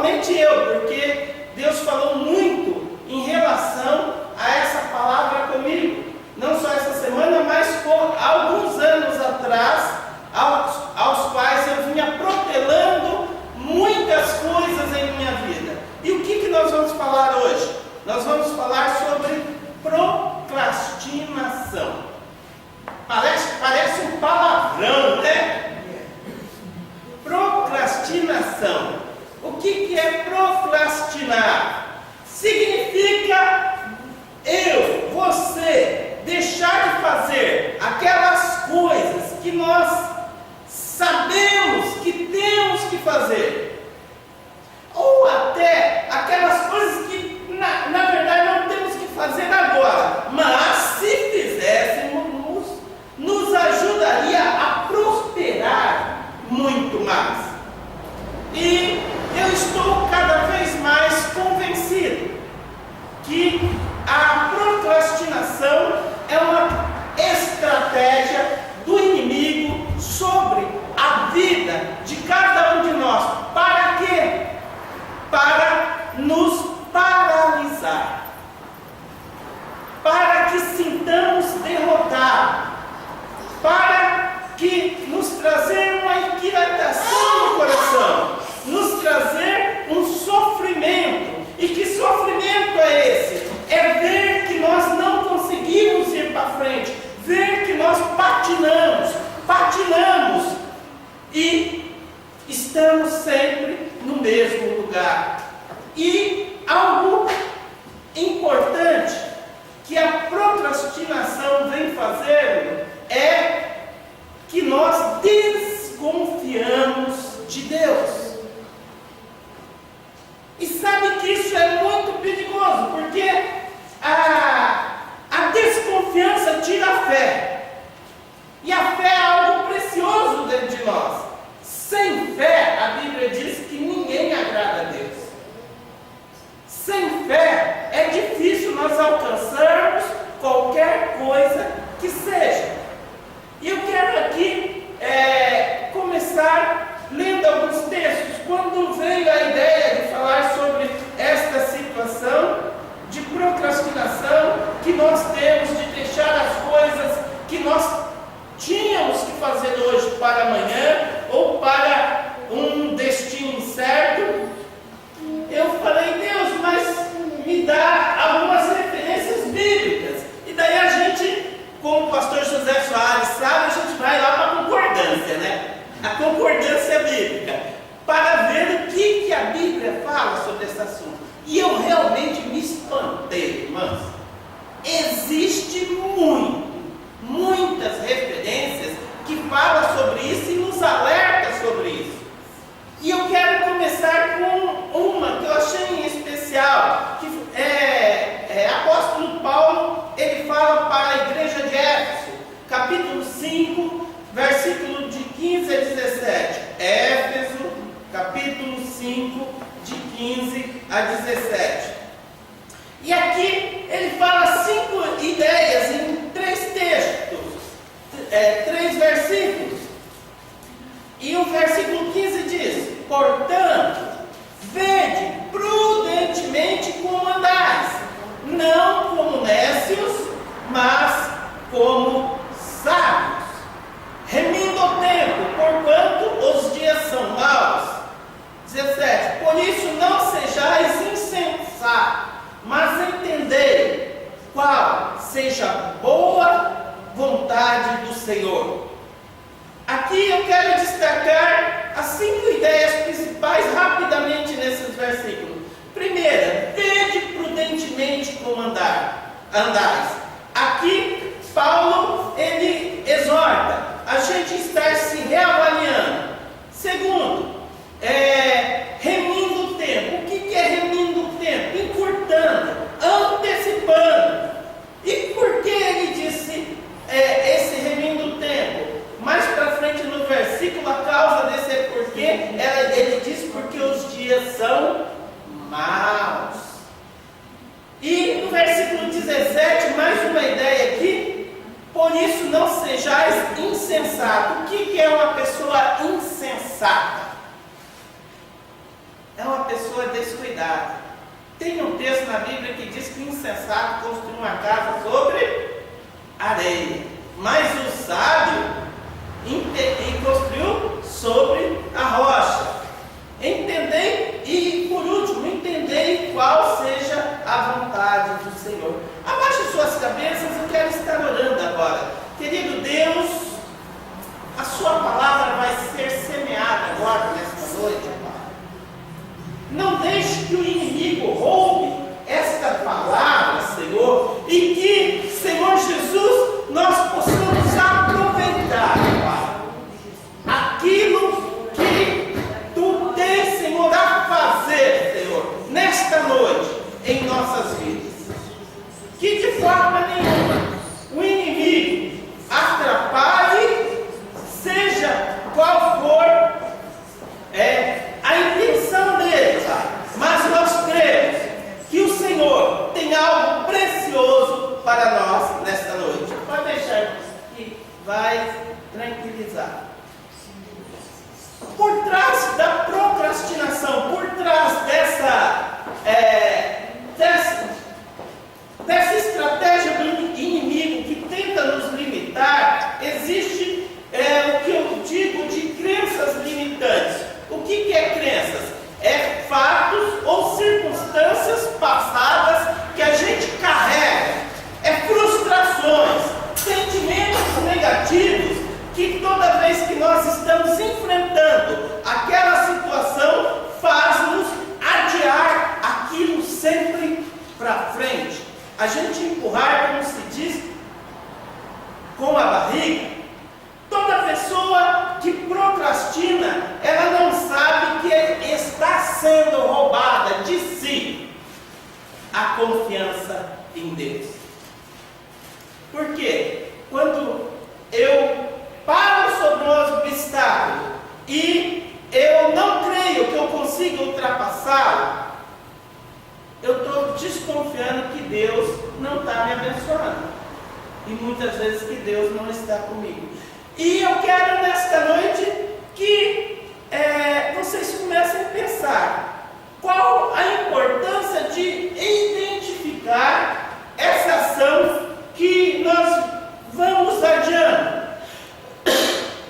principalmente eu, porque Deus falou muito em relação a essa palavra comigo, não só essa semana, mas por alguns anos atrás, aos quais eu vinha protelando muitas coisas em minha vida. E o que nós vamos falar hoje? Nós vamos falar sobre procrastinação. Parece um palavrão, né? Procrastinação. O que é procrastinar? Significa você deixar de fazer aquelas coisas que nós sabemos que temos que fazer, ou até aquelas coisas que na verdade não temos que fazer agora, mas se fizéssemos, nos ajudaria a prosperar muito mais. E eu estou cada vez mais convencido que a procrastinação é uma estratégia do inimigo sobre a vida de cada um de nós. Para quê? Para nos paralisar, para que sintamos derrotados, para que nos trazer uma inquietação no coração, nos trazer um sofrimento. E que sofrimento é esse? É ver que nós não conseguimos ir para frente, ver que nós patinamos e estamos sempre no mesmo lugar. E algo importante que a procrastinação vem fazendo é que nós desconfiamos de Deus. E sabe que isso é muito perigoso, porque a desconfiança tira a fé. E a fé é algo precioso dentro de nós. Sem fé, a Bíblia diz que ninguém agrada a Deus. Sem fé, é difícil nós alcançarmos qualquer coisa que seja. E eu quero aqui começar lendo alguns textos. Quando veio a ideia de falar sobre esta situação de procrastinação que nós temos, de deixar as coisas que nós tínhamos que fazer hoje para amanhã, ou para um destino incerto, eu falei: Deus, mas me dá algumas referências bíblicas. E daí a gente, como o pastor José Soares sabe, a gente vai lá para a concordância, né? A concordância bíblica, para ver o que a Bíblia fala sobre esse assunto. E eu realmente me espantei, irmãos. Existe muitas referências que falam sobre isso e nos alerta sobre isso. E eu quero começar com uma que eu achei em especial, que apóstolo Paulo, ele fala para a igreja de Éfeso, capítulo 5, versículo de 15 a 17. Éfeso, capítulo 5, de 15 a 17. E aqui ele fala 5 ideias em 3 textos, 3 versículos. E o versículo 15 diz: portanto, vede prudentemente como andais, não como nécios, mas como sábios, remindo o tempo, porquanto os dias são maus. 17. Por isso não sejais insensatos, mas entendei qual seja a boa vontade do Senhor. Aqui eu quero destacar as 5 ideias principais rapidamente nesses versículos. Primeira, vede prudentemente como andais. Aqui Paulo, ele exorta a gente estar se reavaliando. Segundo, remindo o tempo. O que é remindo o tempo? Encurtando, antecipando. E por que ele disse esse remindo o tempo? Mais para frente no versículo, a causa desse porquê, ele diz: porque os dias são maus. E no versículo 17, mais uma ideia aqui: por isso não sejais insensatos. O que é uma pessoa insensata? é uma pessoa descuidada. Tem um texto na Bíblia que diz que o insensato construiu uma casa sobre areia, mas o sábio construiu sobre a rocha. Entendei, e por último, entendei qual seja a vontade do Senhor. Abaixe suas cabeças, eu quero estar orando agora. Querido Deus, a sua palavra vai ser semeada agora nesta noite, Pai. Não deixe que o inimigo roube esta palavra, Senhor, e que, Senhor Jesus, nós possamos aproveitar, Pai, aquilo que Tu tens, Senhor, a fazer, Senhor, nesta noite, em nossas vidas. Que de forma nenhuma o inimigo atrapalhe, seja qual for a intenção dele, Pai. Mas nós cremos que o Senhor tem algo precioso para nós nesta noite. Pode deixar que vai tranquilizar. Por trás da procrastinação, por trás dessa estratégia do inimigo que tenta nos limitar, existe o que eu digo de crenças limitantes. O que é crenças? É fatos ou circunstâncias passadas que a gente carrega, é frustrações, sentimentos negativos que toda vez que nós estamos enfrentando aquela situação, faz-nos adiar aquilo sempre para frente. A gente empurrar, como se diz, com a barriga. Toda pessoa que procrastina, ela não sabe que está sendo roubada de si a confiança em Deus. Por quê? Quando eu paro sobre um obstáculo e eu não creio que eu consiga ultrapassá-lo, eu estou desconfiando que Deus não está me abençoando. E muitas vezes que Deus não está comigo. E eu quero nesta noite que vocês comecem a pensar qual a importância de identificar essa ação que nós vamos adiando.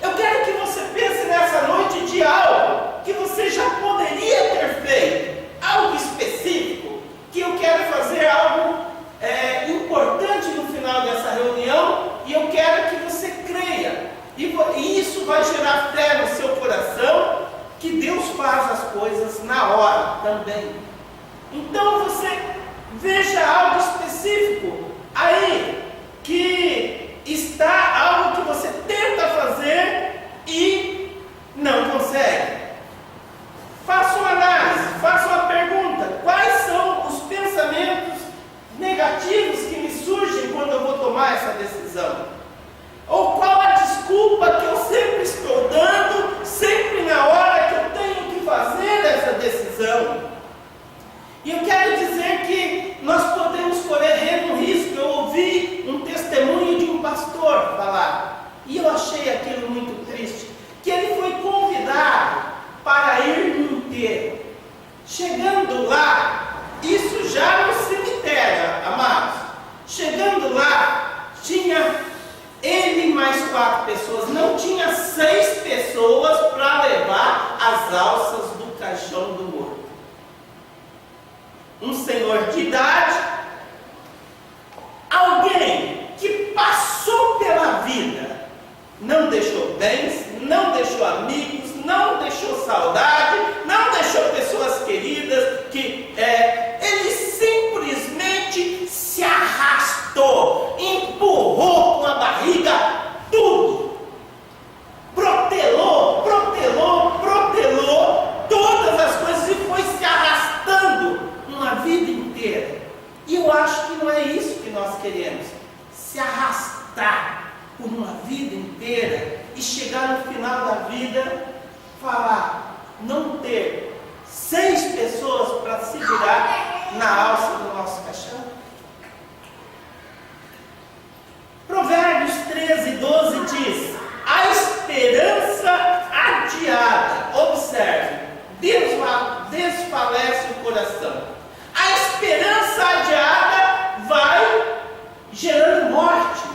Eu quero que você pense nessa noite de algo que você já poderia ter feito, algo específico, que eu quero fazer algo importante no final dessa reunião, e eu quero que você creia, e isso vai gerar fé no seu coração, que Deus faz as coisas na hora também. Então você veja algo específico aí, que está algo que você tenta fazer e não consegue. Faça uma análise, faça uma pergunta: quais são os pensamentos negativos que me surgem quando eu vou tomar essa decisão? Ou qual a desculpa que eu sempre estou dando, sempre na hora que eu tenho que fazer essa decisão? E eu quero dizer que nós podemos correr um risco. Eu ouvi um testemunho de um pastor falar, e eu achei aquilo muito triste, que ele foi convidado para ir no enterro. Chegando lá, isso já no cemitério, amados, chegando lá, tinha ele mais 4 pessoas, não tinha 6 pessoas para levar as alças do caixão do morto. Um senhor de idade, alguém que passou pela vida, não deixou bens, não deixou amigos, não deixou saudade, não deixou pessoas queridas, que ele simplesmente se arrastou, empurrou com a barriga tudo, protelou todas as coisas e foi se arrastando uma vida inteira. E eu acho que não é isso que nós queremos, se arrastar por uma vida inteira e chegar no final da vida, falar, não ter 6 pessoas para segurar na alça do nosso caixão. Provérbios 13:12 diz: a esperança adiada, observe, desfalece o coração. A esperança adiada vai gerando morte.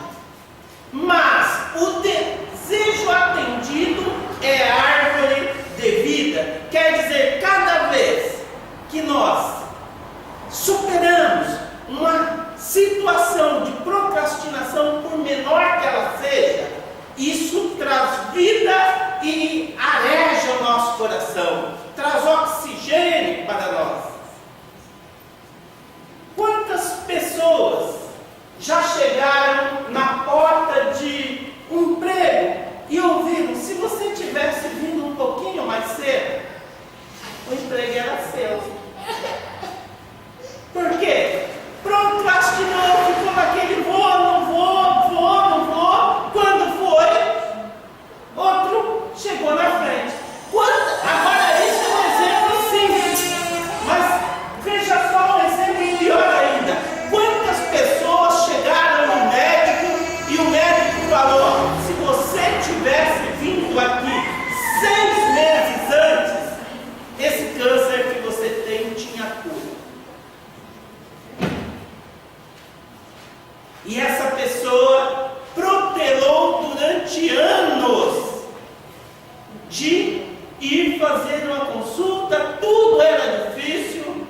Mas o desejo atendido é árvore de vida. Quer dizer, cada vez que nós superamos uma situação de procrastinação, por menor que ela seja, isso traz vida e areja o nosso coração, traz oxigênio para nós. Quantas pessoas já chegaram na porta de um emprego e ouviram: se você tivesse vindo um pouquinho mais cedo, o emprego era seu? Por quê? Procrastinou, ficou naquele vou, não vou. Quando foi, outro chegou na frente. Agora isso é um exemplo simples, mas veja só um exemplo pior ainda. Quantas pessoas chegaram no médico e o médico falou: se você tivesse vindo aqui 6 meses antes, esse câncer que você tem tinha cura. E essa pessoa protelou durante anos de ir fazer uma consulta, tudo era difícil,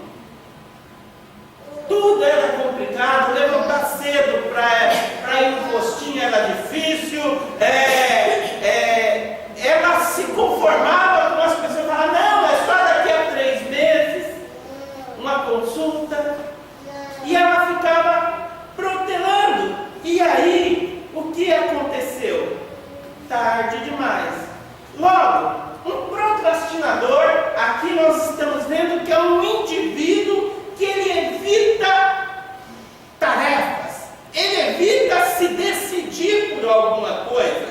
tudo era complicado, levantar cedo para ir no postinho era difícil, ela se conformava com as pessoas, falava: não, é só daqui a 3 meses, uma consulta, e ela ficava protelando. E aí, o que aconteceu? Tarde demais. Logo, um procrastinador, aqui nós estamos vendo que é um indivíduo que ele evita tarefas, ele evita se decidir por alguma coisa.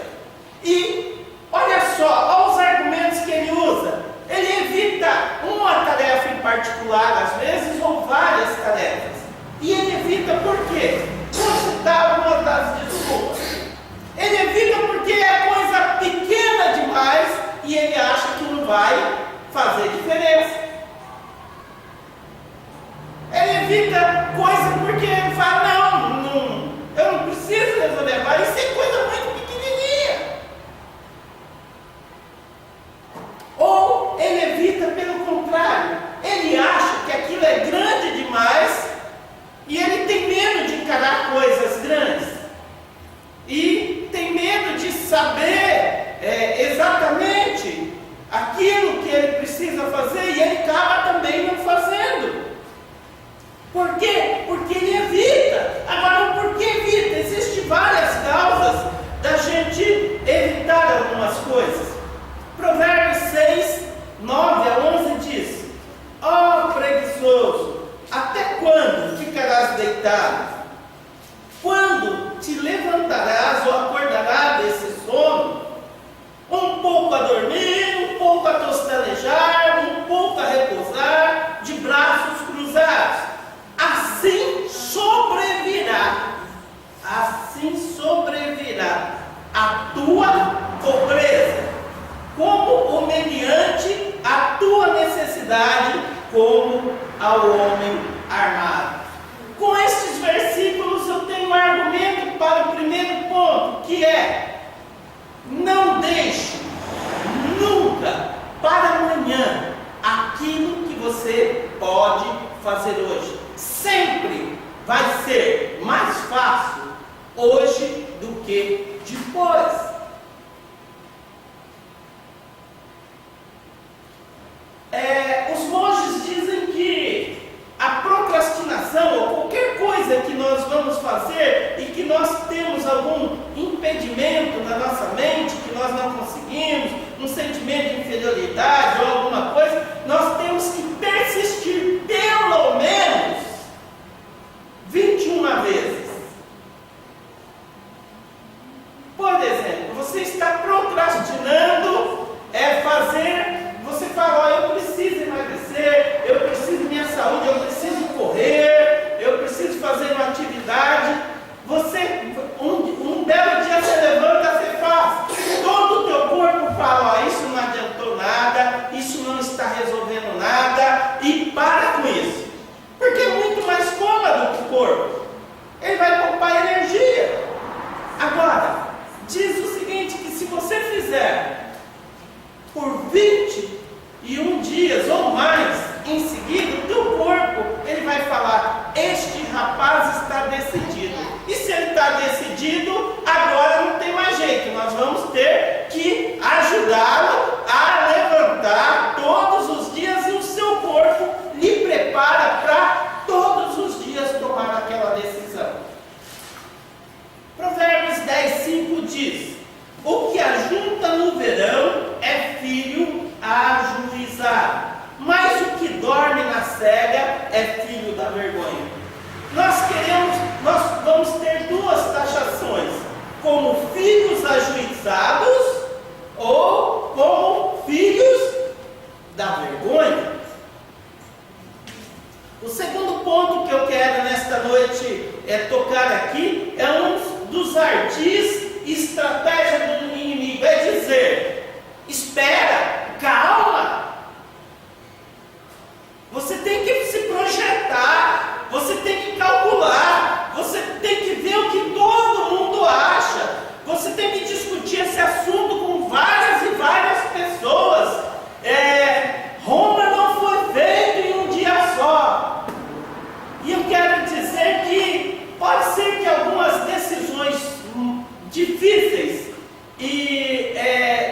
E olha só, olha os argumentos que ele usa. Ele evita uma tarefa em particular, às vezes, ou várias tarefas. E ele evita por quê? Vou citar algumas das desculpas. Ele evita porque é coisa pequena demais e ele acha que não vai fazer diferença. Ele evita coisa porque ele fala: não, eu não preciso resolver, vai ser coisa muito pequenininha. Ou ele evita pelo contrário, ele acha que aquilo é grande demais e ele tem medo de encarar coisas grandes. E tem medo de saber exatamente aquilo que ele precisa fazer e ele acaba também não fazendo. Por quê? Porque ele evita. Agora, por que evita? Existem várias causas da gente evitar algumas coisas. Provérbios 6, 9 a 11 diz: ó preguiçoso, até quando ficarás deitado? Quando te levantarás ou acordarás desse sono? Um pouco a dormir, um pouco a tostalejar, um pouco a repousar, de braços cruzados. Assim sobrevirá a tua pobreza, como o mediante a tua necessidade, como ao homem armado. Com estes versículos eu tenho um argumento para o primeiro ponto, que é: não deixe nunca para amanhã aquilo que você pode fazer hoje. Sempre vai ser mais fácil hoje do que depois. Os monges dizem que a procrastinação, ou qualquer coisa que nós vamos fazer e que nós temos algum impedimento na nossa mente, que nós não conseguimos, um sentimento de inferioridade ou alguma coisa, nós temos que persistir pelo menos 21 vezes. Por exemplo, ele vai falar: este rapaz está decidido. E se ele está decidido, agora não tem mais jeito, nós vamos ter que ajudá-lo a levantar todos os dias, e o seu corpo lhe prepara para todos os dias tomar aquela decisão. Provérbios 10:5 diz: o que ajunta no verão é filho ajuizado, mas o que dorme na cega é filho da vergonha. Nós vamos ter duas taxações: como filhos ajuizados ou como filhos da vergonha. O segundo ponto que eu quero nesta noite tocar aqui é um dos ardis estratégia do inimigo, é dizer: espera, calma. Você tem que se projetar, você tem que calcular, você tem que ver o que todo mundo acha, você tem que discutir esse assunto com várias e várias pessoas. Roma não foi feito em um dia só. E eu quero dizer que pode ser que algumas decisões difíceis, e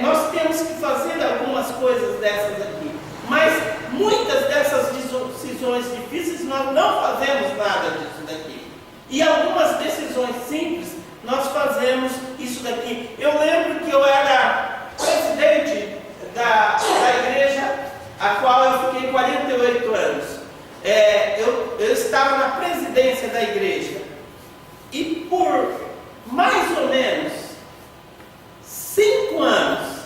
nós temos que fazer algumas coisas dessas aqui, mas muitas dessas decisões difíceis nós não fazemos nada disso daqui, e algumas decisões simples nós fazemos isso daqui. Eu lembro que eu era presidente da igreja a qual eu fiquei 48 anos. Eu estava na presidência da igreja, e por mais ou menos 5 anos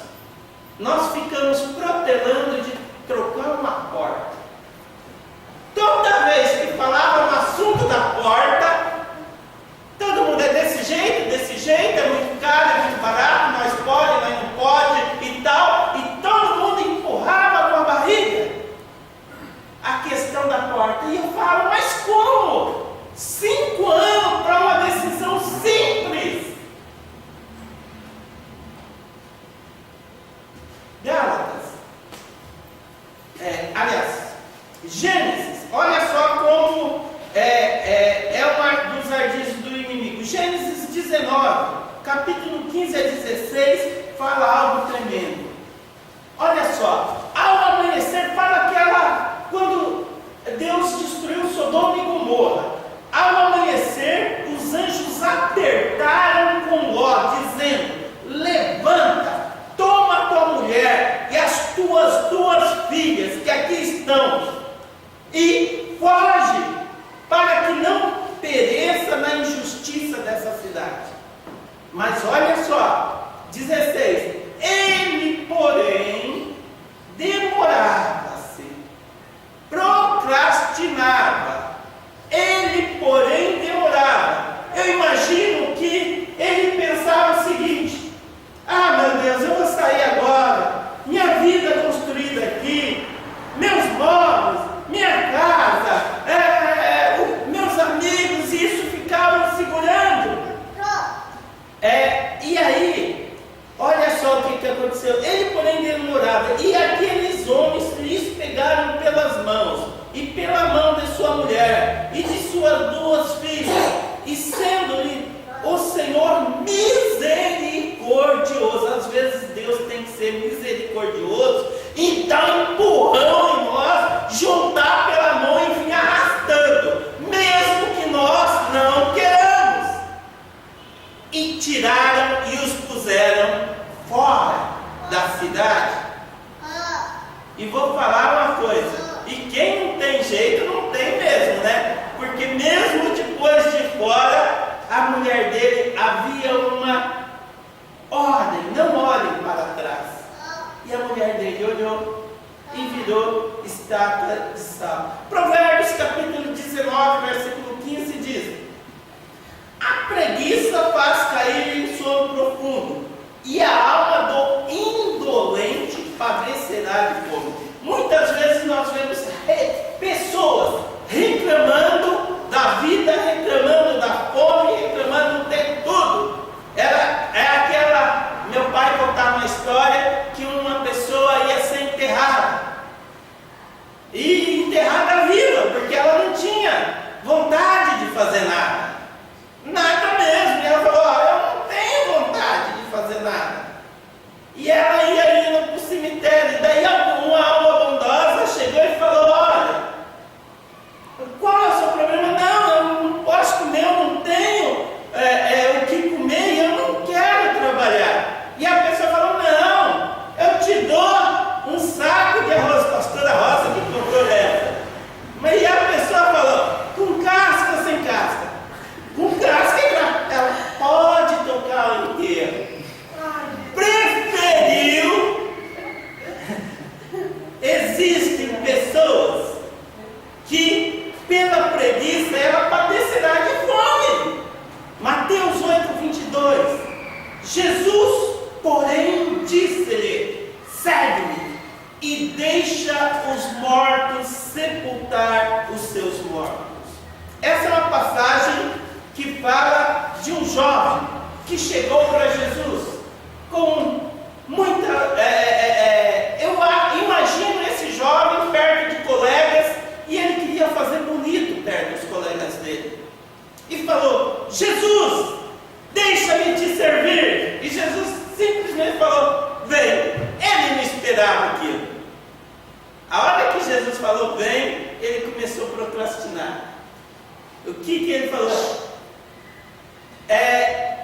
nós ficamos protelando de trocar uma porta. Toda vez que falava no assunto da porta, todo mundo é desse jeito, é muito caro, é muito barato, nós pode, nós não pode e tal, e todo mundo empurrava com a barriga a questão da porta. E eu falo: mas como? 5 anos para uma decisão simples. Gálatas, Gênesis, olha só como é um dos ardis do inimigo. Gênesis 19, capítulo 15 a 16, fala algo tremendo. Olha só, ao amanhecer, fala quando Deus destruiu Sodoma e Gomorra. Ao amanhecer, os anjos apertaram com Ló, dizendo: levanta, toma tua mulher e as tuas 2 filhas que aqui estão, e foge, para que não pereça na injustiça dessa cidade. Mas olha só, 16: ele, porém, demorava-se, procrastinava. Ele, porém, demorava. Eu imagino que ele pensava o seguinte: ah, meu Deus, eu vou sair agora, minha vida construída aqui, meus móveis, minha casa, meus amigos, e isso ficava segurando. E aí, olha só o que aconteceu. Ele, porém, demorava, e aqueles homens lhes pegaram pelas mãos, e pela mão de sua mulher, e de suas 2 filhas, e sendo-lhe o Senhor misericordioso. Às vezes Deus tem que ser misericordioso e dar um empurrão em nós, juntar pela mão e vir arrastando, mesmo que nós não queramos. E tiraram e os puseram fora da cidade. E vou falar uma coisa: e quem não tem jeito, não tem mesmo, né? Porque mesmo depois de fora, a mulher dele havia uma ordem: não olhem para trás. E a mulher dele olhou e virou estátua de sal. Provérbios capítulo 19, versículo 15 diz: a preguiça faz cair em sono profundo, e a alma do indolente padecerá de fome. Muitas vezes nós vemos pessoas reclamando da vida, reclamando da fome, reclamando de tudo. Meu pai contava uma história que uma pessoa ia ser enterrada, e enterrada viva. pela preguiça ela padecerá de fome. Mateus 8:22. Jesus, porém, disse-lhe: segue-me e deixa os mortos sepultar os seus mortos. Essa é uma passagem que fala de um jovem que chegou para Jesus com muita... eu imagino esse jovem perto de colegas, e ele queria fazer bonito perto dos colegas dele. E falou: Jesus, deixa-me te servir. E Jesus simplesmente falou: vem. Ele não esperava aquilo. A hora que Jesus falou vem, ele começou a procrastinar. O que ele falou?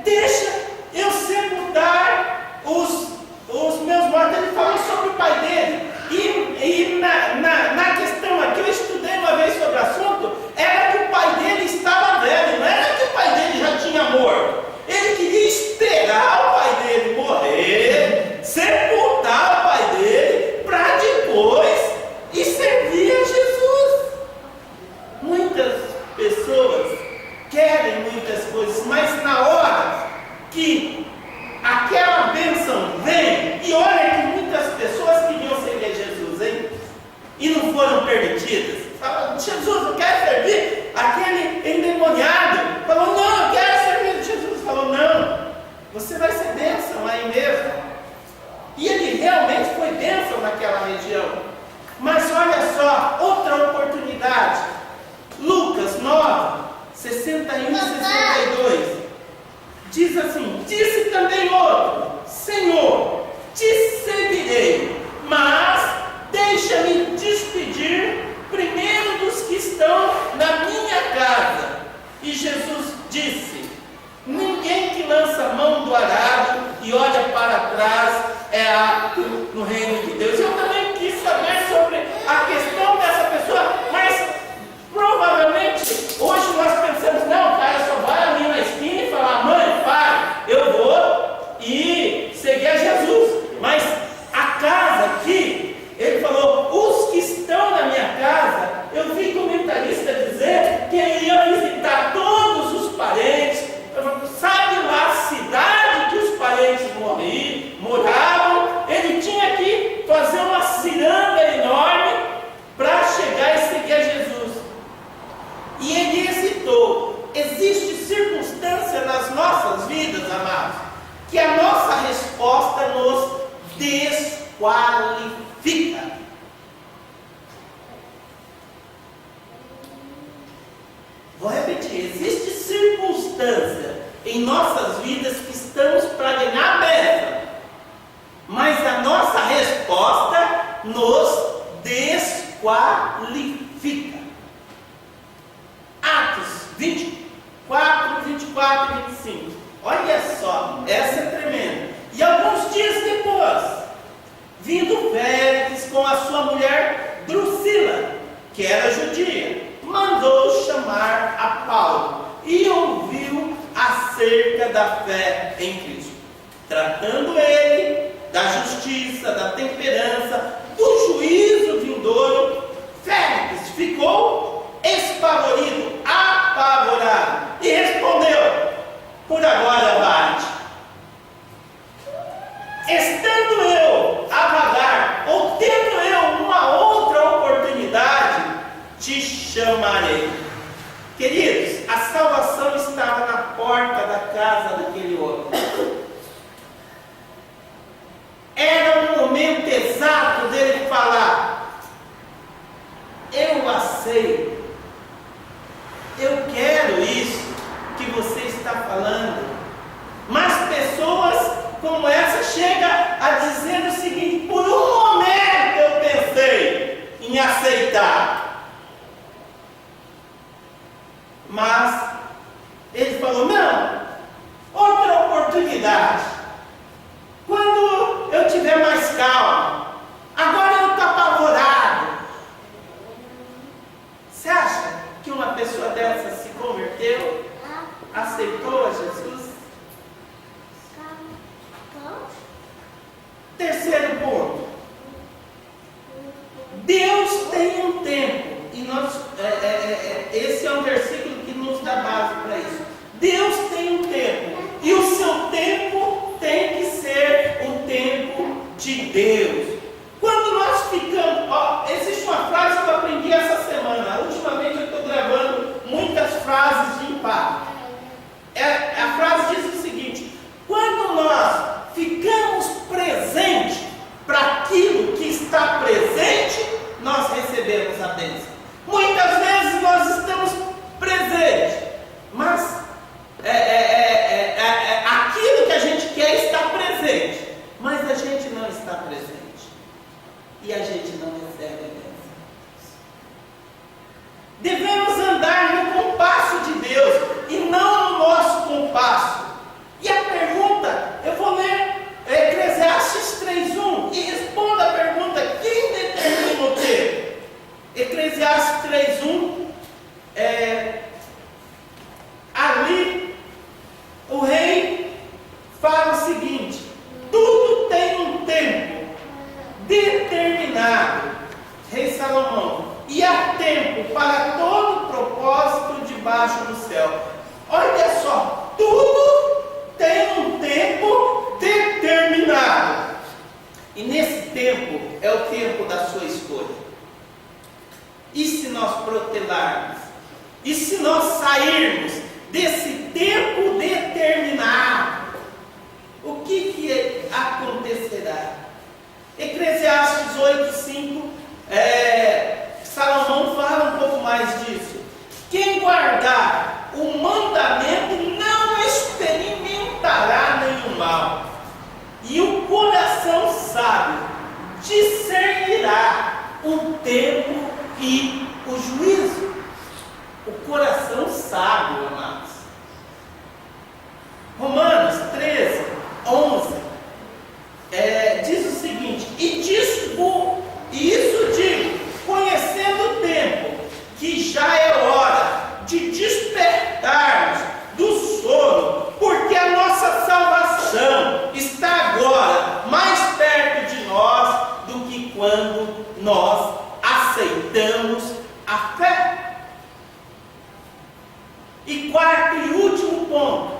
Deixa eu sepultar os meus mortos. Ele falou sobre o pai dele. E na questão aqui, eu estudei uma vez sobre o assunto, era que o pai dele estava velho, não era que o pai dele já tinha morto. Ele queria esperar o pai dele morrer, sepultar o pai dele, para depois ir servir a Jesus. Muitas pessoas querem muitas coisas, mas na hora que aquela bênção vem, e olha que muitas pessoas queriam servir a Jesus, hein? E não foram permitidas. Falaram: Jesus, eu quero servir. Aquele endemoniado falou: não, eu quero servir. Jesus falou: não, você vai ser bênção aí mesmo. E ele realmente foi bênção naquela região. Mas olha só, outra oportunidade. Lucas 9, 61 e 62. Diz assim: disse também outro: Senhor, te seguirei, mas deixa-me despedir primeiro dos que estão na minha casa. E Jesus disse: ninguém que lança a mão do arado e olha para trás é apto no reino de Deus. Eu também quis saber sobre a questão dessa pessoa, mas provavelmente hoje nós pensamos: não, cara, só vai ali na esquina e falar: mãe, pai, eu vou e seguir a Jesus. Mas a casa aqui, ele falou: os que estão na minha casa, eu vi comentarista dizer que ele ia visitar todos os parentes. Sabe lá a cidade que os parentes moravam? Ele tinha que fazer uma ciranda enorme para chegar e seguir a Jesus. E ele hesitou. Existe circunstância nas nossas vidas, amados, que a nossa resposta nos desqualifica. Vou repetir: existe circunstância em nossas vidas que estamos para ganhar a bênção, mas a nossa resposta nos desqualifica. Atos 24, 24 e 25. Olha só, essa é tremenda. E alguns dias depois, vindo Félix com a sua mulher Drusila, que era judia, mandou chamar a Paulo e ouviu acerca da fé em Cristo, tratando ele da justiça, da temperança, do juízo vindouro. Félix ficou espavorido, apavorado, e respondeu: por agora vai-te. Estando eu a vagar, ou tendo eu uma outra oportunidade, te chamarei. Queridos, a salvação estava na porta da casa daquele homem. Era o momento exato dele falar: eu aceito, eu quero isso que você está falando. Mas pessoas como essa chegam a dizer o seguinte: por um momento eu pensei em aceitar, mas ele falou: não, outra oportunidade, quando eu tiver mais calma. Agora eu estou apavorado. Você acha que uma pessoa dessa se converteu, aceitou a Jesus? Terceiro ponto: Deus tem um tempo, e nós ali o rei fala o seguinte: tudo tem um tempo determinado, rei Salomão, e há tempo para todo propósito debaixo do céu. Olha só, tudo tem um tempo determinado. E nesse tempo é o tempo da sua escolha. E se nós protelarmos? E se nós sairmos desse tempo determinado? O que acontecerá? Eclesiastes 8:5, Salomão fala um pouco mais disso. Quem guardar o mandamento não experimentará nenhum mal, e o coração sábio discernirá o tempo e o juízo. O coração sábio, amados. Romanos 13:11 diz o seguinte: isso digo, conhecendo o tempo, que já é hora de despertarmos do sono, porque a nossa salvação está agora mais perto de nós do que quando nós aceitamos a fé. E quarto e último ponto: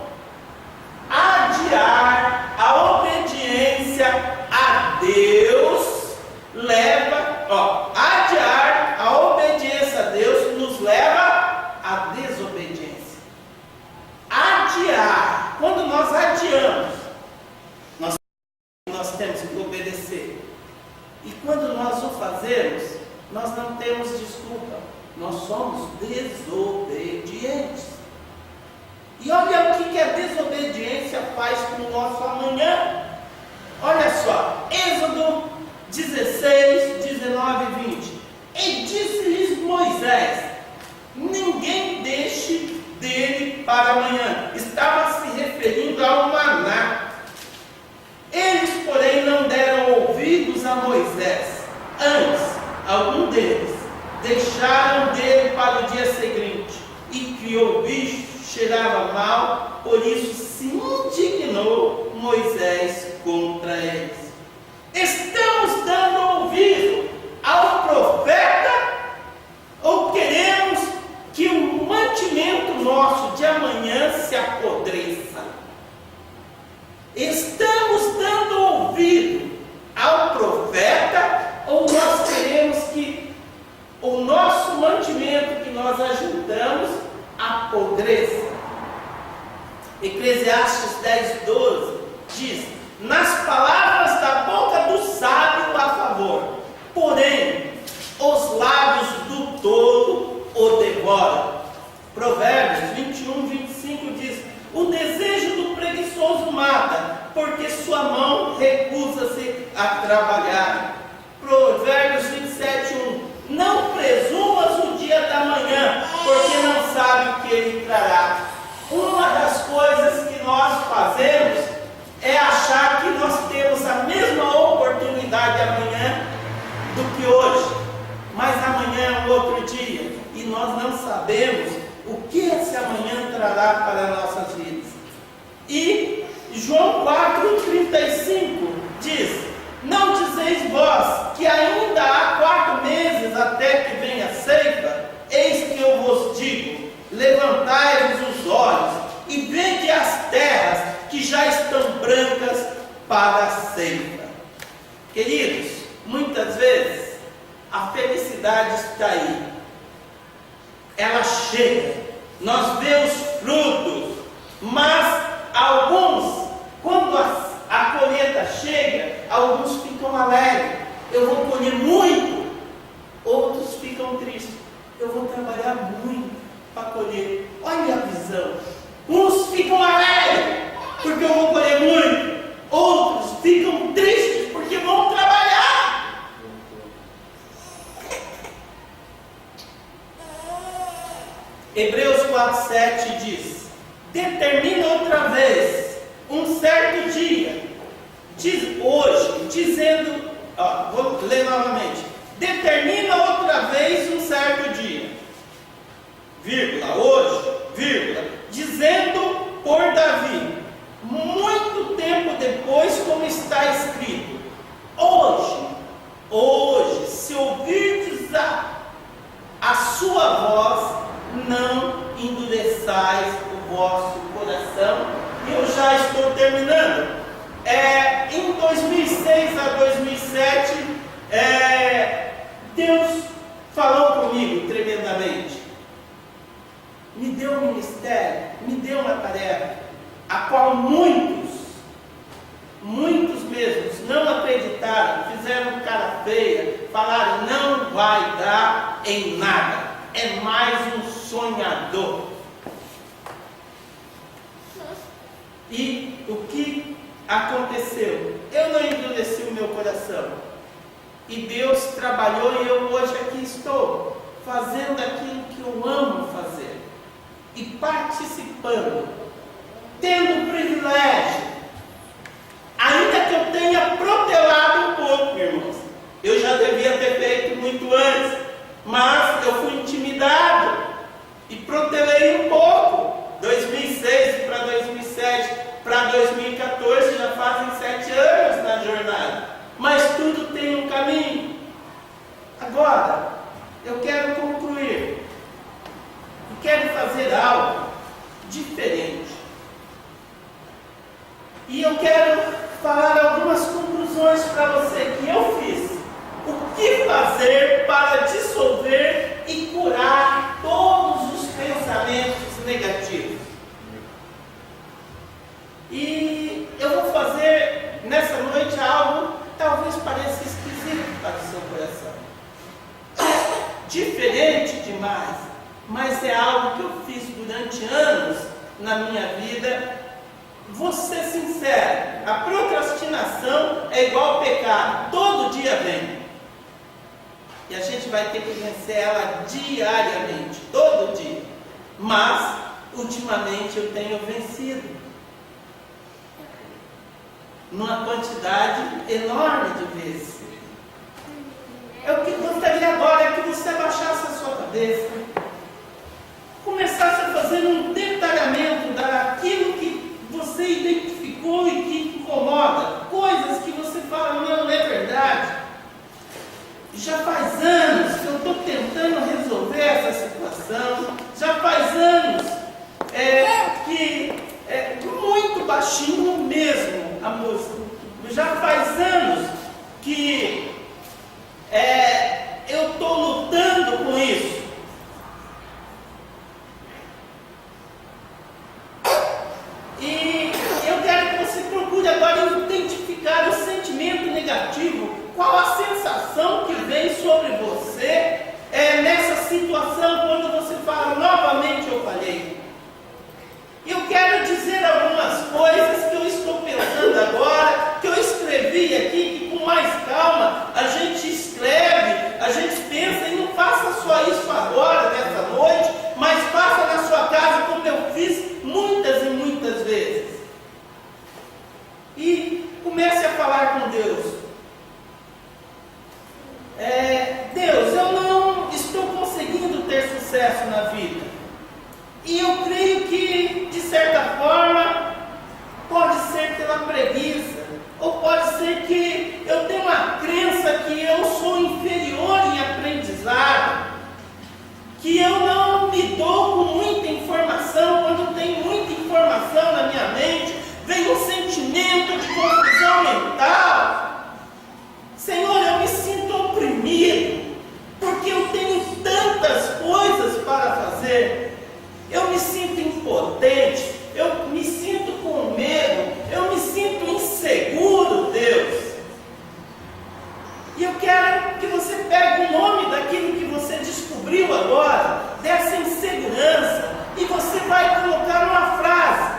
adiar a obediência a Deus adiar a obediência a Deus nos leva à desobediência. Adiar, quando nós adiamos, nós temos que obedecer. E quando nós o fazemos, nós não temos desculpa, nós somos desobedientes. E olha o que a desobediência faz com o nosso amanhã. Olha só, Êxodo 16, 19 e 20. E disse-lhes Moisés: ninguém deixe dele para amanhã. Estava se referindo ao maná. Eles, porém, não deram ouvidos a Moisés. Antes, algum deles deixaram dele para o dia seguinte, e que o bicho cheirava mal, por isso se indignou Moisés contra eles. Estamos dando ouvido ao profeta, ou queremos que o mantimento nosso de amanhã se apodreça? Estamos dando ouvido ao profeta, ou nós queremos que o nosso mantimento que nós ajuntamos apodreça? Eclesiastes 10:12 diz: nas palavras da boca do sábio há favor, porém os lábios do tolo o devoram. Provérbios 21:25 diz: o desejo do preguiçoso mata, porque sua mão recusa-se a trabalhar. Provérbios 27:1: não presumas o dia da manhã, porque não sabe o que ele trará. Uma das coisas que nós fazemos é achar que nós temos a mesma oportunidade amanhã do que hoje, mas amanhã é um outro dia, e nós não sabemos o que esse amanhã trará para nossas vidas. E João 4:35 diz: não dizeis vós que ainda há 4 meses até que venha a ceifa? Eis que eu vos digo: levantai-vos os olhos e vede as terras que já estão brancas para a ceifa. Queridos, muitas vezes a felicidade está aí, ela chega, nós vemos frutos, mas alguns, quando a colheita chega, alguns ficam alegres: eu vou colher muito. Outros ficam tristes: eu vou trabalhar muito para colher. Olha a visão. Uns ficam alegres porque eu vou colher muito, outros ficam tristes porque vão trabalhar. Hebreus 4:7 diz: determina outra vez um certo dia, diz hoje, dizendo, vou ler novamente: determina outra vez um certo dia, hoje, dizendo por Davi, muito tempo depois, como está escrito: hoje, se ouvirdes a sua voz, não endureçais o vosso coração. E eu já estou terminando. Em 2006 a 2007, Deus falou comigo tremendamente. Me deu um ministério, me deu uma tarefa, a qual muitos mesmos não acreditaram, fizeram cara feia, falaram: não vai dar em nada, é mais um sonhador. E o que aconteceu? Eu não endureci o meu coração, e Deus trabalhou, e eu hoje aqui estou, fazendo aquilo que eu amo fazer, e participando, tendo o privilégio, ainda que eu tenha protelado um pouco, irmãos. Eu já devia ter feito muito antes, mas eu fui intimidado e protelei um pouco. 2006 para 2007 para 2014, já fazem 7 anos na jornada, mas tudo tem um caminho. Agora, eu quero concluir e quero fazer algo diferente. E eu quero falar algumas conclusões para você que eu fiz. O que fazer para dissolver e curar todos os pensamentos negativos? E eu vou fazer nessa noite algo talvez pareça esquisito para o seu coração. Diferente demais, mas é algo que eu fiz durante anos na minha vida. Vou ser sincero, a procrastinação é igual ao pecado, todo dia vem. E a gente vai ter que vencer ela diariamente, todo dia. Mas, ultimamente, eu tenho vencido numa quantidade enorme de vezes. Eu gostaria agora que você abaixasse a sua cabeça, começasse a fazer um detalhamento daquilo que você identificou e que incomoda, coisas que você fala: não é verdade. Já faz anos que eu estou tentando resolver essa situação, já faz anos que muito baixinho mesmo a música, já faz anos que eu estou lutando com isso. E eu quero que você procure agora identificar o sentimento negativo, qual a sensação que vem sobre você nessa situação, quando você fala: novamente eu falhei. Eu quero dizer algumas coisas que eu estou pensando agora, que eu escrevi aqui, que com mais calma a gente escreve, a gente pensa, e não faça só isso agora, nessa noite, mas faça na sua casa, como eu fiz muitas e muitas vezes. E comece a falar com Deus. Deus, eu não estou conseguindo ter sucesso na vida. E eu creio que, de certa forma, pode ser pela preguiça, ou pode ser que eu tenho uma crença que eu sou inferior em aprendizado, que eu não me dou com muita informação. Quando tem muita informação na minha mente, vem um sentimento de confusão mental. Senhor, eu me sinto oprimido, porque eu tenho tantas coisas para fazer. Eu me sinto impotente, eu me sinto com medo, eu me sinto inseguro, Deus. E eu quero que você pegue o nome daquilo que você descobriu agora, dessa insegurança, e você vai colocar uma frase,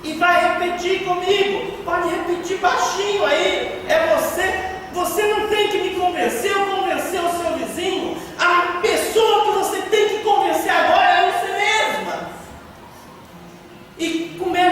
e vai repetir comigo. Pode repetir baixinho aí, você não tem que me convencer ou convencer o seu vizinho. A pessoa que você tem que convencer agora é você mesma. E comece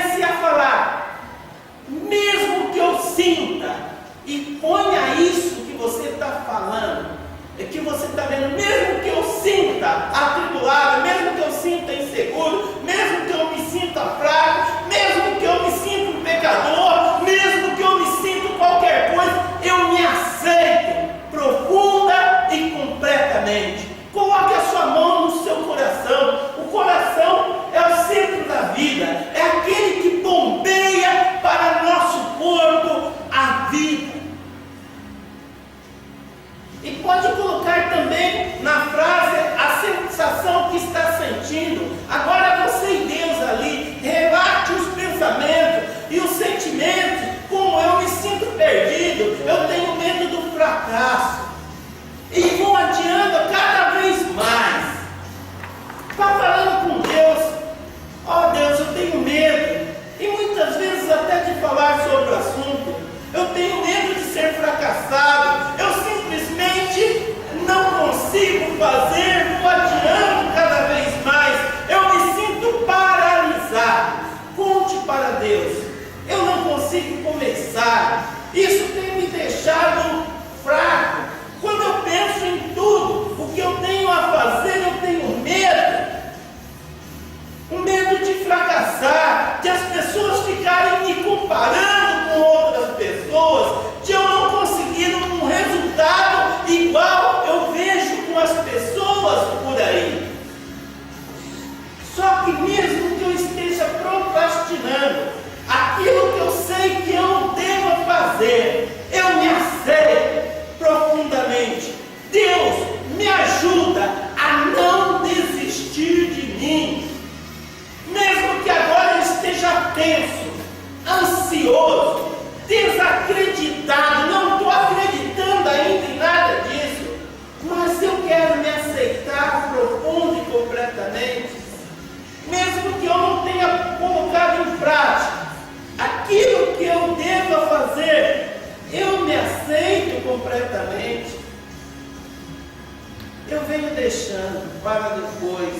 para depois.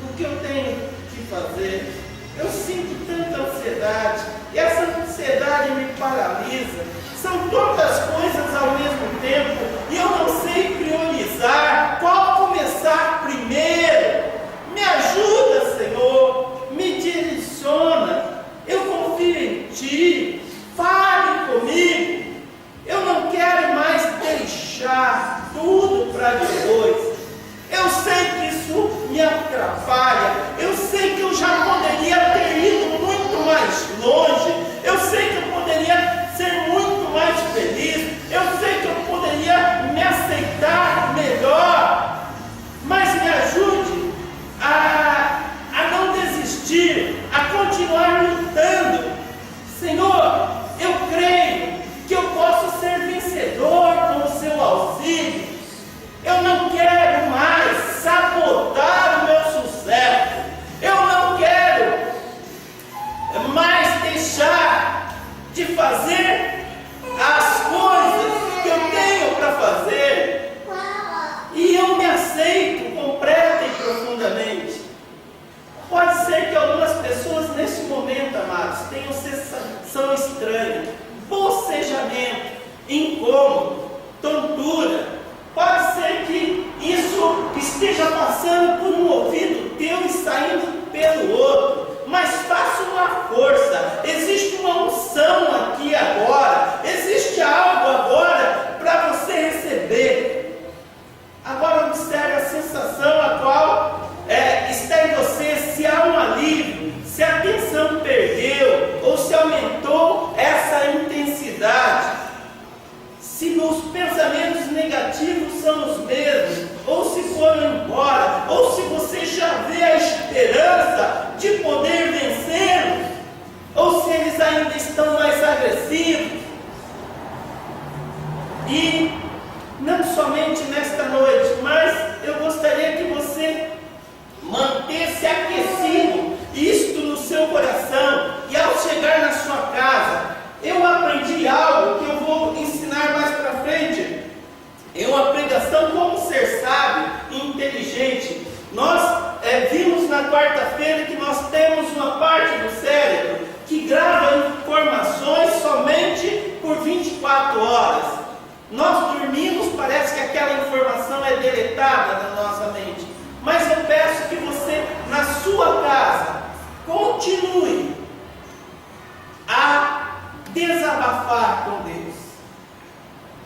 O que eu tenho que fazer? Eu sinto tanta ansiedade, e essa ansiedade me paralisa. São tantas coisas ao mesmo tempo, e eu não sei priorizar qual começar primeiro. Me ajuda, Senhor, me direciona. Eu confio em Ti, fale comigo. Eu não quero mais deixar tudo para depois. Eu sei que isso me atrapalha. Eu sei que eu já poderia ter ido muito mais longe. Eu sei que eu poderia ser muito mais feliz. Eu sei que eu poderia me aceitar melhor. Mas me ajude a não desistir, a continuar lutando. Senhor, eu creio que eu posso ser vencedor com o seu auxílio. Eu não quero mais sabotar o meu sucesso. Eu não quero mais deixar de fazer as coisas que eu tenho para fazer. E eu me aceito completa e profundamente. Pode ser que algumas pessoas nesse momento, amados, tenham sensação estranha, bocejamento, incômodo, tontura. Pode ser que isso esteja passando por um ouvido teu e saindo pelo outro. Mas faça uma força. Existe uma unção aqui agora. Existe algo agora para você receber. Agora observe a sensação a qual está em você. Se há um alívio, se a tensão perdeu ou se aumentou essa intensidade. Se os pensamentos negativos são os mesmos, ou se foram embora, ou se você já vê a esperança de poder vencê-los, ou se eles ainda estão mais agressivos. E não somente nesta noite, mas eu gostaria que você mantesse aquecido isto no seu coração, e ao chegar na sua casa, eu aprendi algo que eu vou ensinar mais para frente. É uma pregação como ser sábio e inteligente. Nós vimos na quarta-feira que nós temos uma parte do cérebro que grava informações somente por 24 horas. Nós dormimos, parece que aquela informação é deletada da nossa mente. Mas eu peço que você, na sua casa, continue a desabafar com Deus,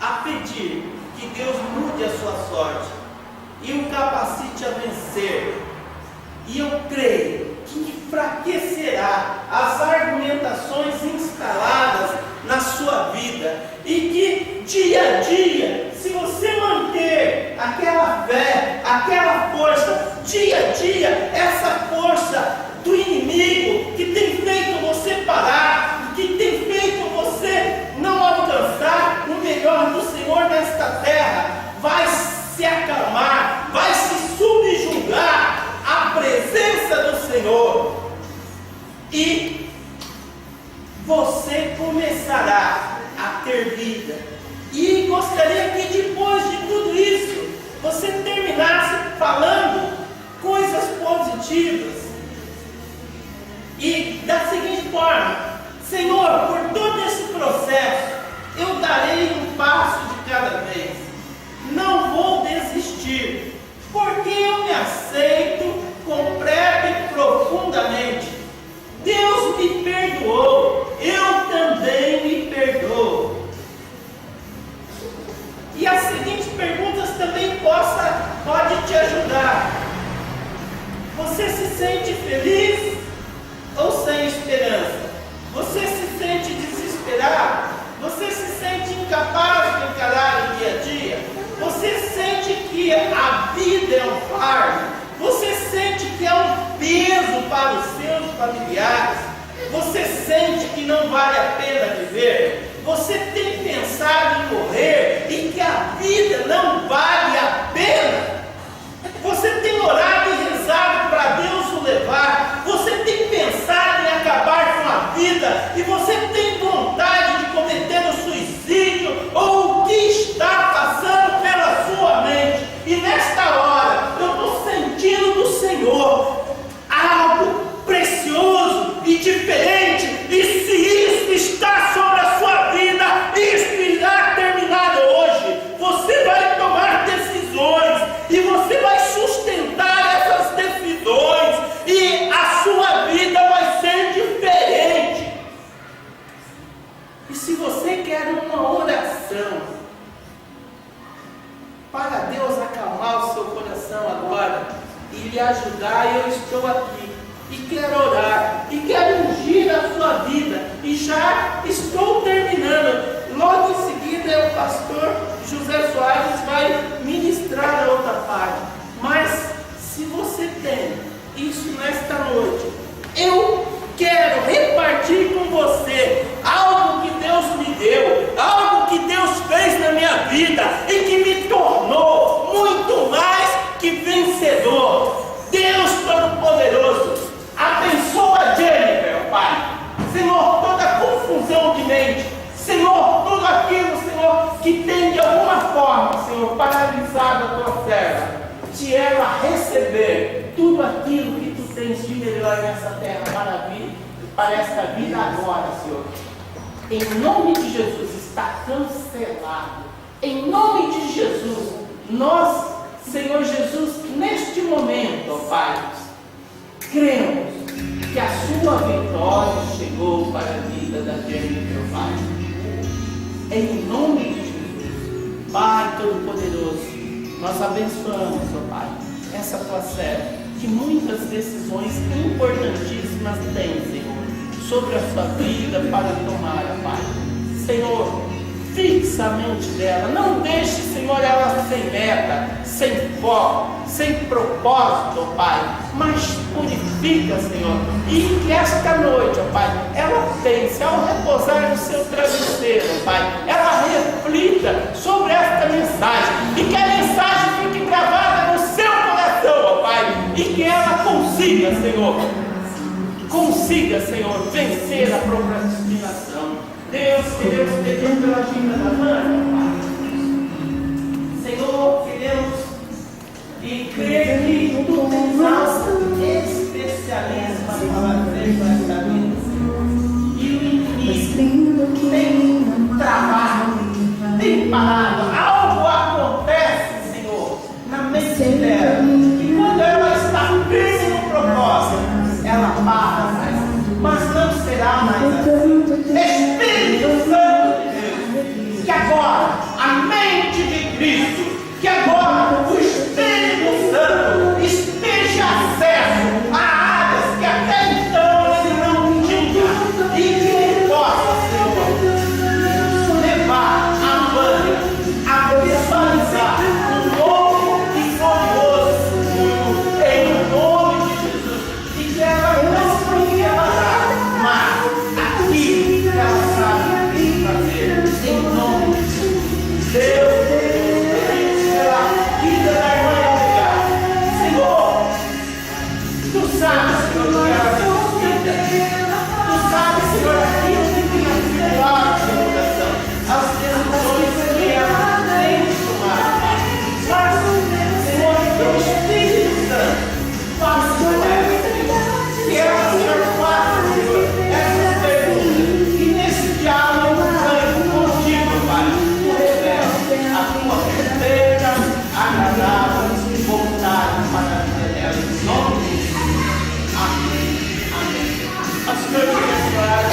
a pedir que Deus mude a sua sorte e o capacite a vencer. E eu creio que enfraquecerá as argumentações instaladas na sua vida, e que dia a dia, se você manter aquela fé, aquela força, dia a dia, essa força do inimigo que tem feito você parar, que tem feito você não alcançar o melhor do Senhor nesta terra, vai se acalmar, vai se subjugar à presença do Senhor, e você começará a ter vida. E gostaria que depois de tudo isso, você terminasse falando coisas positivas, e da seguinte forma: Senhor, por todo esse processo, eu darei um passo de cada vez. Não vou desistir, porque eu me aceito completa e profundamente. Deus me perdoou, eu também me perdoo. E as seguintes perguntas também pode te ajudar. Você se sente feliz ou sem esperança? Você se sente desesperado? Você se sente incapaz de encarar o dia a dia? Você sente que a vida é um fardo? Você sente que é um peso para os seus familiares? Você sente que não vale a pena viver? Você tem pensado em morrer e que a vida não vale a pena? Você tem orado e rezado para Deus o levar? Você e ajudar, eu estou aqui. E quero orar, e quero ungir a sua vida. E já estou terminando. Logo em seguida, o pastor José Soares vai ministrar a outra parte. Mas, se você tem isso nesta noite, eu quero repartir com você algo que Deus me deu, algo que Deus fez na minha vida e que me tornou muito mais que vencedor. Deus Todo-Poderoso, abençoa a Jennifer, Pai. Senhor, toda confusão de mente, Senhor, tudo aquilo, Senhor, que tem de alguma forma, Senhor, paralisado a tua serva, de ela receber tudo aquilo que tu tens de melhor nessa terra para esta vida agora, Senhor. Em nome de Jesus, está cancelado. Em nome de Jesus, nós, Senhor Jesus, neste momento, ó Pai, cremos que a sua vitória chegou para a vida da gente, ó Pai. Em nome de Jesus, Pai Todo-Poderoso, nós abençoamos, ó Pai, essa tua serva, que muitas decisões importantíssimas tem, Senhor, sobre a sua vida para tomar, ó Pai. Senhor, fixa a mente dela, não deixe, Senhor, ela sem meta, sem foco, sem propósito, ó Pai, mas purifica, Senhor, e que esta noite, ó Pai, ela pense, ao repousar no seu travesseiro, ó Pai, ela reflita sobre esta mensagem, e que a mensagem fique gravada no seu coração, ó Pai, e que ela consiga, Senhor, vencer a procrastinação. Deus, queremos pedir pela vida da mãe, Senhor, queremos e crer que tu tens algo especialista para fazer com esta vida, e o inimigo tem travado, tem parado, algo acontece, Senhor, na mente dela, e quando ela está firme no propósito, ela para, mas não será mais assim. Espírito Santo de Deus, que agora a mente de Cristo, que agora o Espírito Santo esteja acesso a áreas que até então ele não tinha, e que ele possa, Senhor, levar a Vânia a visualizar um novo e glorioso futuro em nome de Jesus, e que ela não se parar, mas aquilo que ela sabe fazer em nome de Jesus. Deus, pela vida da irmã Edgar, Senhor, tu sabes, Senhor, que ela necessita, tu sabes, Senhor, aquilo que tem atribulado o seu coração, as decisões que ela tem de tomar, mas, Senhor, que o Espírito Santo faça com ela, Senhor, que ela, Senhor, faça, Senhor, essas perguntas, e nesse diálogo contigo, Pai, tu revela a tua perfeita, agradável vontade para a vida dela, em nome de Jesus. Amém. Amém. Pastor, eu queria orar.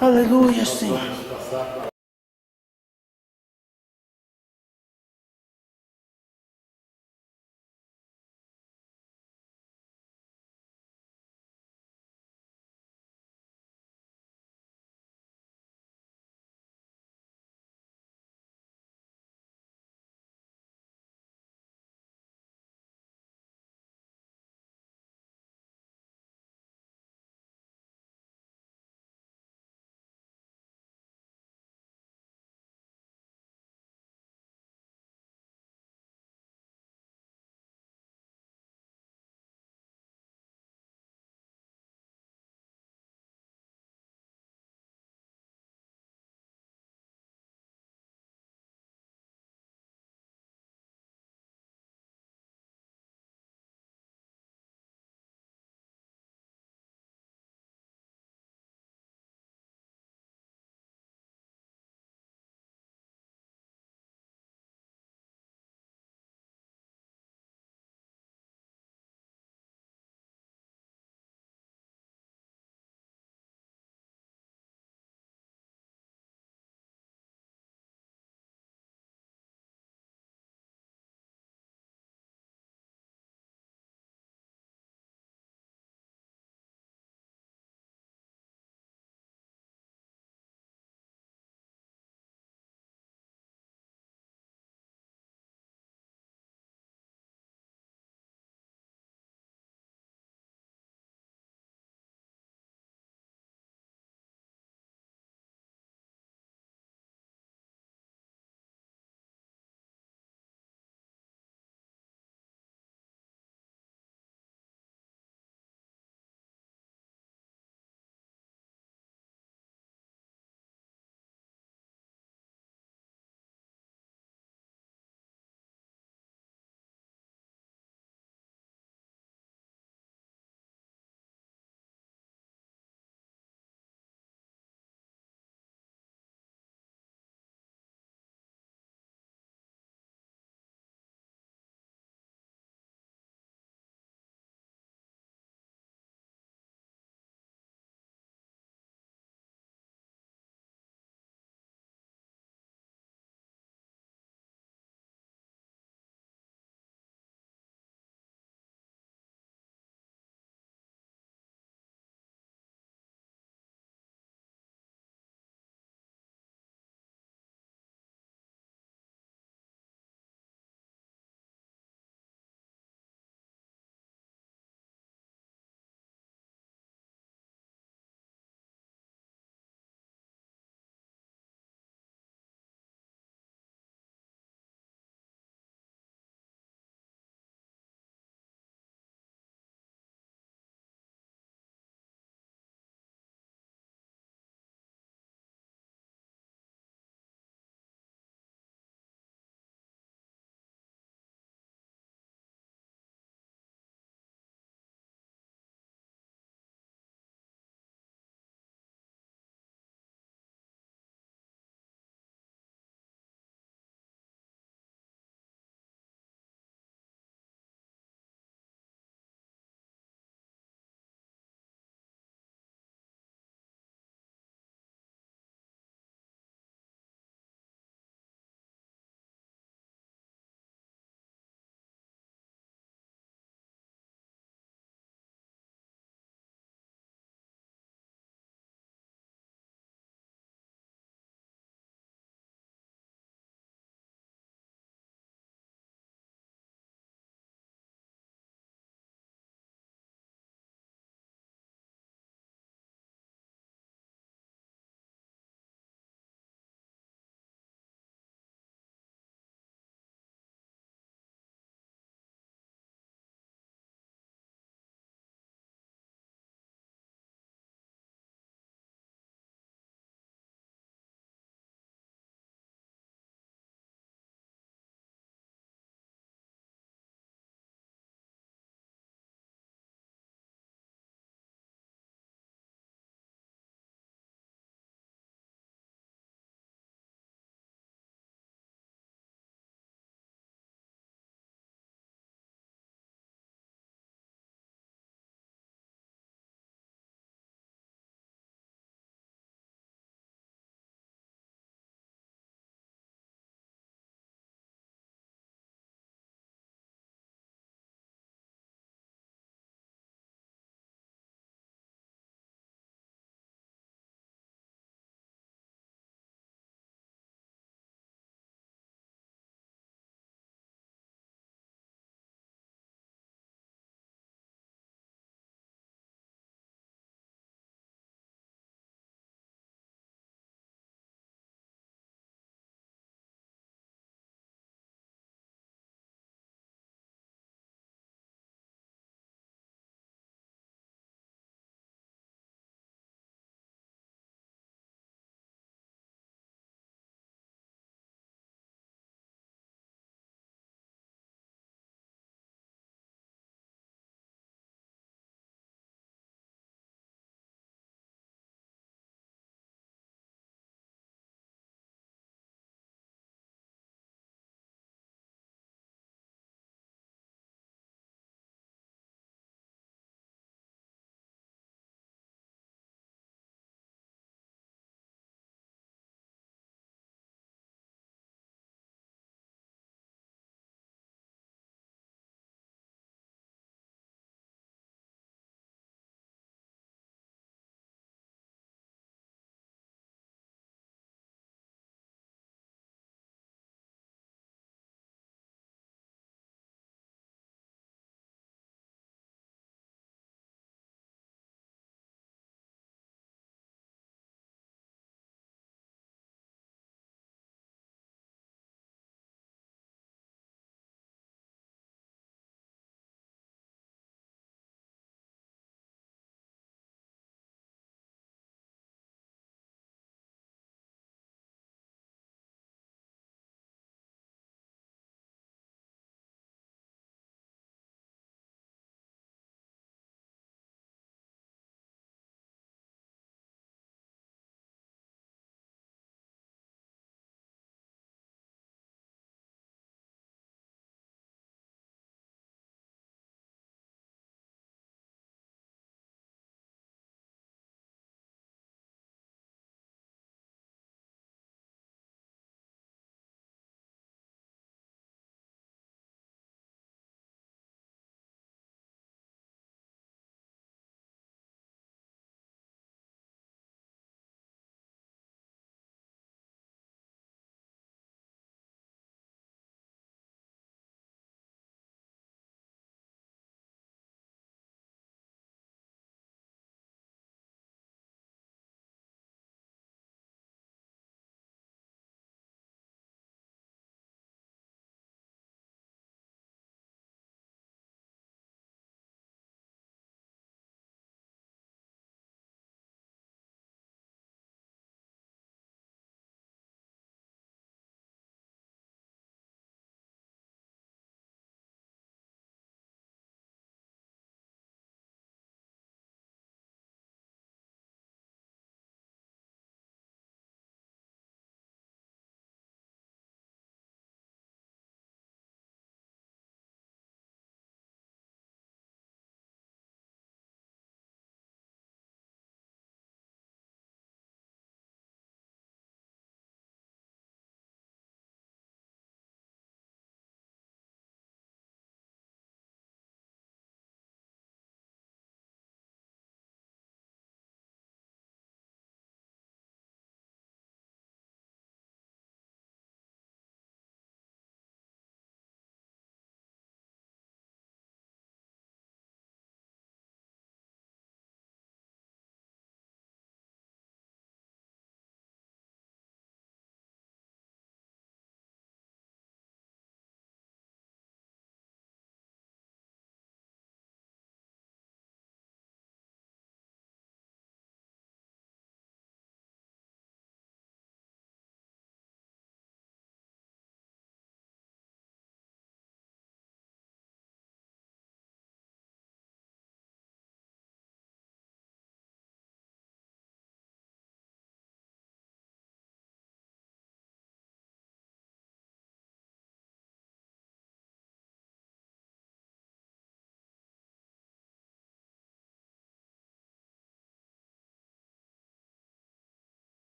Aleluia, Senhor.